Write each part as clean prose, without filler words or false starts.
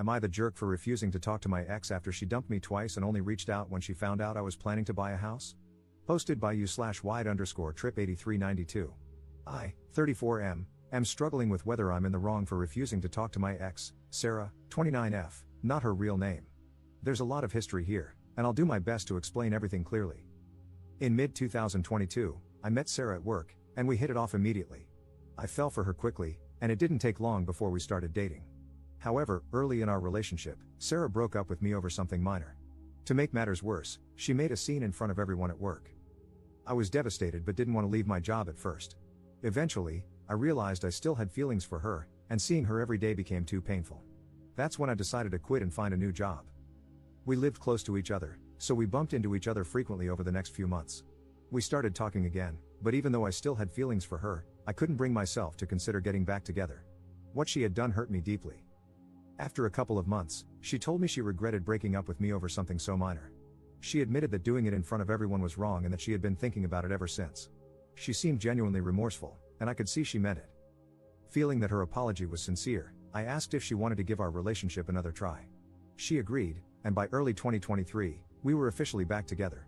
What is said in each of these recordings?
Am I the jerk for refusing to talk to my ex after she dumped me twice and only reached out when she found out I was planning to buy a house? Posted by u/wide_trip8392. I, 34M, am struggling with whether I'm in the wrong for refusing to talk to my ex, Sarah, 29F, not her real name. There's a lot of history here, and I'll do my best to explain everything clearly. In mid-2022, I met Sarah at work, and we hit it off immediately. I fell for her quickly, and it didn't take long before we started dating. However, early in our relationship, Sarah broke up with me over something minor. To make matters worse, she made a scene in front of everyone at work. I was devastated but didn't want to leave my job at first. Eventually, I realized I still had feelings for her, and seeing her every day became too painful. That's when I decided to quit and find a new job. We lived close to each other, so we bumped into each other frequently over the next few months. We started talking again, but even though I still had feelings for her, I couldn't bring myself to consider getting back together. What she had done hurt me deeply. After a couple of months, she told me she regretted breaking up with me over something so minor. She admitted that doing it in front of everyone was wrong and that she had been thinking about it ever since. She seemed genuinely remorseful, and I could see she meant it. Feeling that her apology was sincere, I asked if she wanted to give our relationship another try. She agreed, and by early 2023, we were officially back together.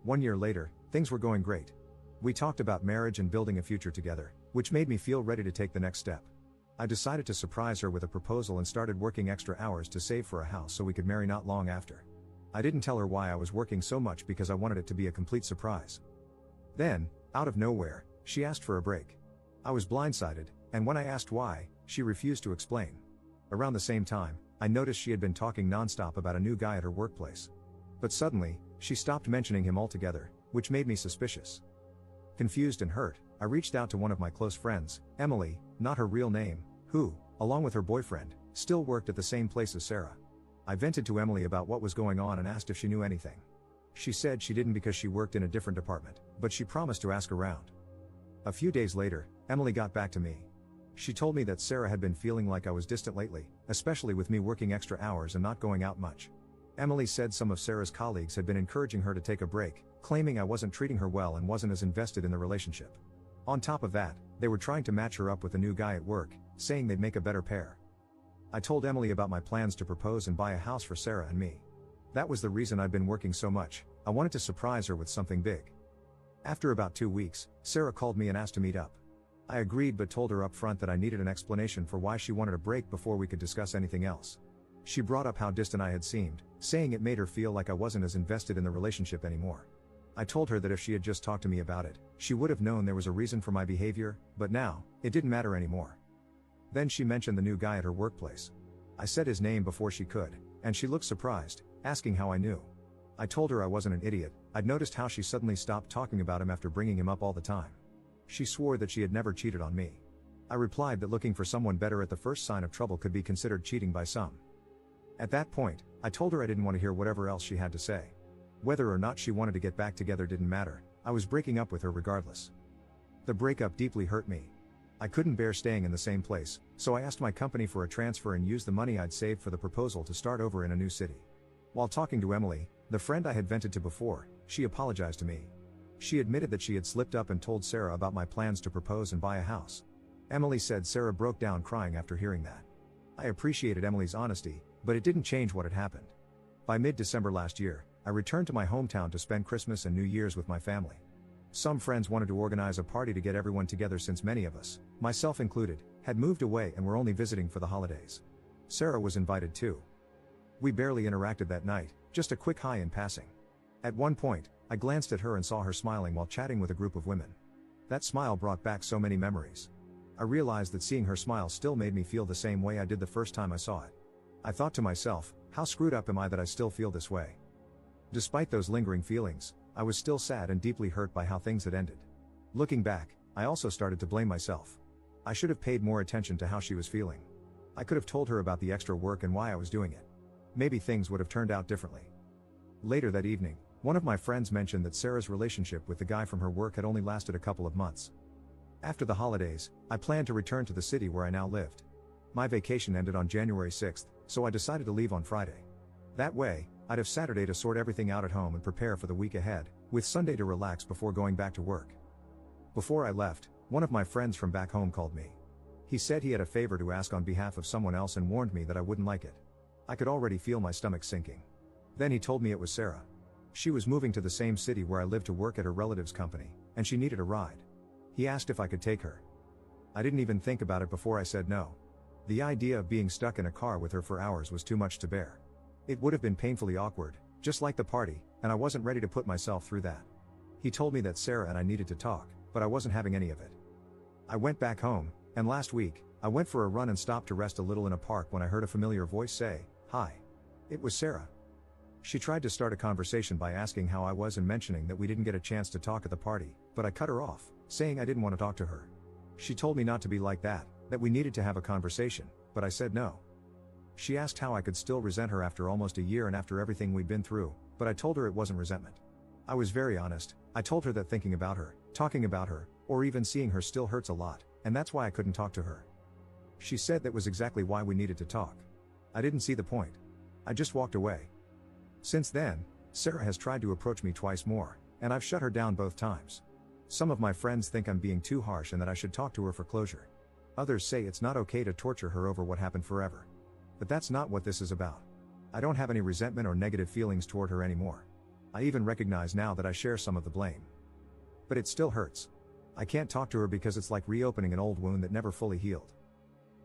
1 year later, things were going great. We talked about marriage and building a future together, which made me feel ready to take the next step. I decided to surprise her with a proposal and started working extra hours to save for a house so we could marry not long after. I didn't tell her why I was working so much because I wanted it to be a complete surprise. Then, out of nowhere, she asked for a break. I was blindsided, and when I asked why, she refused to explain. Around the same time, I noticed she had been talking nonstop about a new guy at her workplace. But suddenly, she stopped mentioning him altogether, which made me suspicious. Confused and hurt, I reached out to one of my close friends, Emily, not her real name, who, along with her boyfriend, still worked at the same place as Sarah. I vented to Emily about what was going on and asked if she knew anything. She said she didn't because she worked in a different department, but she promised to ask around. A few days later, Emily got back to me. She told me that Sarah had been feeling like I was distant lately, especially with me working extra hours and not going out much. Emily said some of Sarah's colleagues had been encouraging her to take a break, claiming I wasn't treating her well and wasn't as invested in the relationship. On top of that, they were trying to match her up with a new guy at work, saying they'd make a better pair. I told Emily about my plans to propose and buy a house for Sarah and me. That was the reason I'd been working so much. I wanted to surprise her with something big. After about 2 weeks, Sarah called me and asked to meet up. I agreed but told her up front that I needed an explanation for why she wanted a break before we could discuss anything else. She brought up how distant I had seemed, saying it made her feel like I wasn't as invested in the relationship anymore. I told her that if she had just talked to me about it, she would have known there was a reason for my behavior, but now, it didn't matter anymore. Then she mentioned the new guy at her workplace. I said his name before she could, and she looked surprised, asking how I knew. I told her I wasn't an idiot. I'd noticed how she suddenly stopped talking about him after bringing him up all the time. She swore that she had never cheated on me. I replied that looking for someone better at the first sign of trouble could be considered cheating by some. At that point, I told her I didn't want to hear whatever else she had to say. Whether or not she wanted to get back together didn't matter, I was breaking up with her regardless. The breakup deeply hurt me. I couldn't bear staying in the same place, so I asked my company for a transfer and used the money I'd saved for the proposal to start over in a new city. While talking to Emily, the friend I had vented to before, she apologized to me. She admitted that she had slipped up and told Sarah about my plans to propose and buy a house. Emily said Sarah broke down crying after hearing that. I appreciated Emily's honesty, but it didn't change what had happened. By mid-December last year, I returned to my hometown to spend Christmas and New Year's with my family. Some friends wanted to organize a party to get everyone together since many of us, myself included, had moved away and were only visiting for the holidays. Sarah was invited too. We barely interacted that night, just a quick hi in passing. At one point, I glanced at her and saw her smiling while chatting with a group of women. That smile brought back so many memories. I realized that seeing her smile still made me feel the same way I did the first time I saw it. I thought to myself, how screwed up am I that I still feel this way? Despite those lingering feelings, I was still sad and deeply hurt by how things had ended. Looking back, I also started to blame myself. I should have paid more attention to how she was feeling. I could have told her about the extra work and why I was doing it. Maybe things would have turned out differently. Later that evening, one of my friends mentioned that Sarah's relationship with the guy from her work had only lasted a couple of months. After the holidays, I planned to return to the city where I now lived. My vacation ended on January 6th, so I decided to leave on Friday. That way, I'd have Saturday to sort everything out at home and prepare for the week ahead, with Sunday to relax before going back to work. Before I left, one of my friends from back home called me. He said he had a favor to ask on behalf of someone else and warned me that I wouldn't like it. I could already feel my stomach sinking. Then he told me it was Sarah. She was moving to the same city where I live to work at her relative's company, and she needed a ride. He asked if I could take her. I didn't even think about it before I said no. The idea of being stuck in a car with her for hours was too much to bear. It would have been painfully awkward, just like the party, and I wasn't ready to put myself through that. He told me that Sarah and I needed to talk, but I wasn't having any of it. I went back home, and last week, I went for a run and stopped to rest a little in a park when I heard a familiar voice say, "Hi." It was Sarah. She tried to start a conversation by asking how I was and mentioning that we didn't get a chance to talk at the party, but I cut her off, saying I didn't want to talk to her. She told me not to be like that we needed to have a conversation, but I said no. She asked how I could still resent her after almost a year and after everything we'd been through, but I told her it wasn't resentment. I was very honest. I told her that thinking about her, talking about her, or even seeing her still hurts a lot, and that's why I couldn't talk to her. She said that was exactly why we needed to talk. I didn't see the point. I just walked away. Since then, Sarah has tried to approach me twice more, and I've shut her down both times. Some of my friends think I'm being too harsh and that I should talk to her for closure. Others say it's not okay to torture her over what happened forever. But that's not what this is about. I don't have any resentment or negative feelings toward her anymore. I even recognize now that I share some of the blame. But it still hurts. I can't talk to her because it's like reopening an old wound that never fully healed.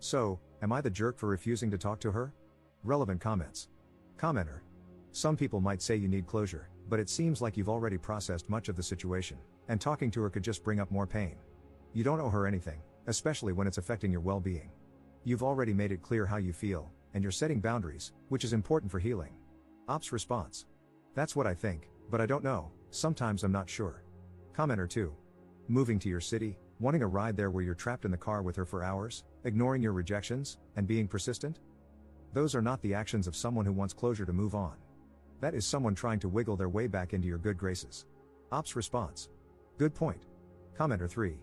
So, am I the jerk for refusing to talk to her? Relevant comments. Commenter. Some people might say you need closure, but it seems like you've already processed much of the situation, and talking to her could just bring up more pain. You don't owe her anything, especially when it's affecting your well-being. You've already made it clear how you feel, and you're setting boundaries, which is important for healing. Ops response. That's what I think, but I don't know, sometimes I'm not sure. Commenter 2. Moving to your city, wanting a ride there where you're trapped in the car with her for hours, ignoring your rejections, and being persistent? Those are not the actions of someone who wants closure to move on. That is someone trying to wiggle their way back into your good graces. Ops response. Good point. Commenter 3.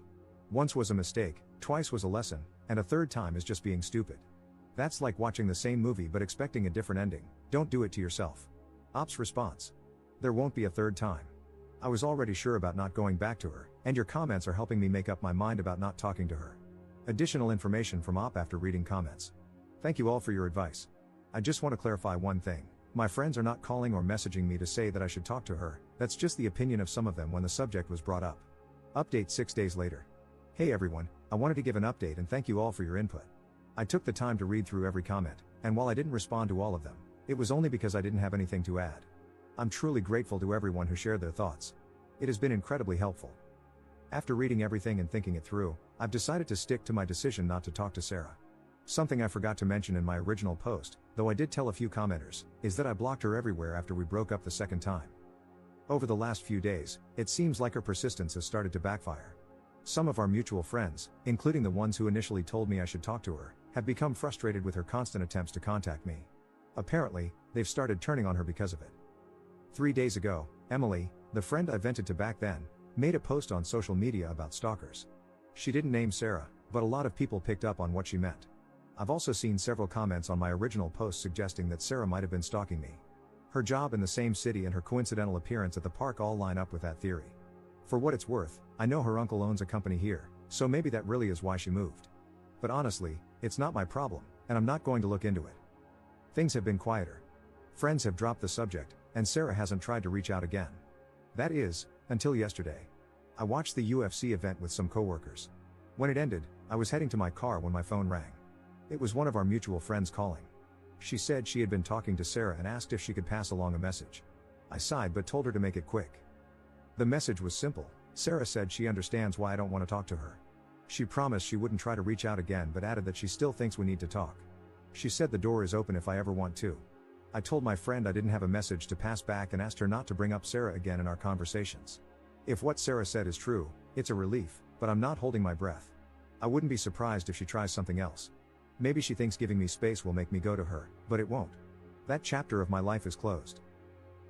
Once was a mistake, twice was a lesson, and a third time is just being stupid. That's like watching the same movie but expecting a different ending. Don't do it to yourself. Ops response. There won't be a third time. I was already sure about not going back to her, and your comments are helping me make up my mind about not talking to her. Additional information from Op after reading comments. Thank you all for your advice. I just want to clarify one thing. My friends are not calling or messaging me to say that I should talk to her, that's just the opinion of some of them when the subject was brought up. Update 6 days later. Hey everyone, I wanted to give an update and thank you all for your input. I took the time to read through every comment, and while I didn't respond to all of them, it was only because I didn't have anything to add. I'm truly grateful to everyone who shared their thoughts. It has been incredibly helpful. After reading everything and thinking it through, I've decided to stick to my decision not to talk to Sarah. Something I forgot to mention in my original post, though I did tell a few commenters, is that I blocked her everywhere after we broke up the second time. Over the last few days, it seems like her persistence has started to backfire. Some of our mutual friends, including the ones who initially told me I should talk to her, have become frustrated with her constant attempts to contact me. Apparently, they've started turning on her because of it. 3 days ago, Emily, the friend I vented to back then, made a post on social media about stalkers. She didn't name Sarah, but a lot of people picked up on what she meant. I've also seen several comments on my original post suggesting that Sarah might have been stalking me. Her job in the same city and her coincidental appearance at the park all line up with that theory. For what it's worth, I know her uncle owns a company here, so maybe that really is why she moved. But honestly, it's not my problem, and I'm not going to look into it. Things have been quieter. Friends have dropped the subject, and Sarah hasn't tried to reach out again. That is, until yesterday. I watched the UFC event with some coworkers. When it ended, I was heading to my car when my phone rang. It was one of our mutual friends calling. She said she had been talking to Sarah and asked if she could pass along a message. I sighed but told her to make it quick. The message was simple. Sarah said she understands why I don't want to talk to her. She promised she wouldn't try to reach out again but added that she still thinks we need to talk. She said the door is open if I ever want to. I told my friend I didn't have a message to pass back and asked her not to bring up Sarah again in our conversations. If what Sarah said is true, it's a relief, but I'm not holding my breath. I wouldn't be surprised if she tries something else. Maybe she thinks giving me space will make me go to her, but it won't. That chapter of my life is closed.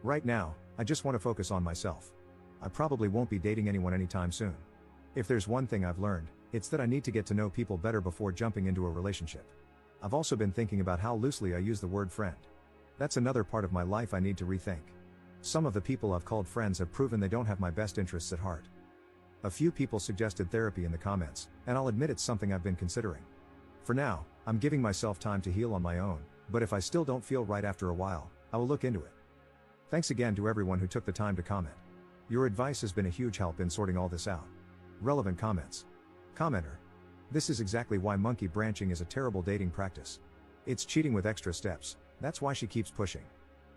Right now, I just want to focus on myself. I probably won't be dating anyone anytime soon. If there's one thing I've learned, it's that I need to get to know people better before jumping into a relationship. I've also been thinking about how loosely I use the word friend. That's another part of my life I need to rethink. Some of the people I've called friends have proven they don't have my best interests at heart. A few people suggested therapy in the comments, and I'll admit it's something I've been considering. For now, I'm giving myself time to heal on my own, But if I still don't feel right after a while, I will look into it. Thanks again to everyone who took the time to comment. Your advice has been a huge help in sorting all this out. Relevant comments. Commenter. This is exactly why monkey branching is a terrible dating practice. It's cheating with extra steps, that's why she keeps pushing.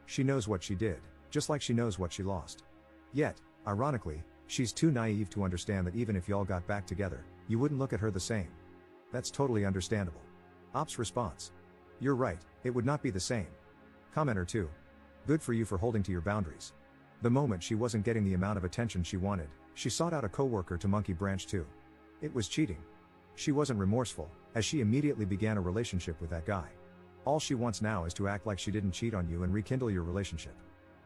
She knows what she did, just like she knows what she lost. Yet, ironically, she's too naive to understand that even if y'all got back together, you wouldn't look at her the same. That's totally understandable. Ops response. You're right, it would not be the same. Commenter 2. Good for you for holding to your boundaries. The moment she wasn't getting the amount of attention she wanted, she sought out a coworker to monkey branch too. It was cheating. She wasn't remorseful, as she immediately began a relationship with that guy. All she wants now is to act like she didn't cheat on you and rekindle your relationship.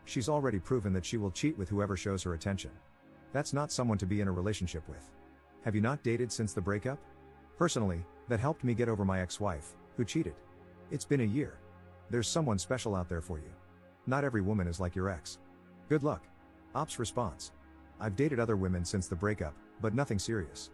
She's already proven that she will cheat with whoever shows her attention. That's not someone to be in a relationship with. Have you not dated since the breakup? Personally, that helped me get over my ex-wife, who cheated. It's been a year. There's someone special out there for you. Not every woman is like your ex. Good luck. Ops response. I've dated other women since the breakup, but nothing serious.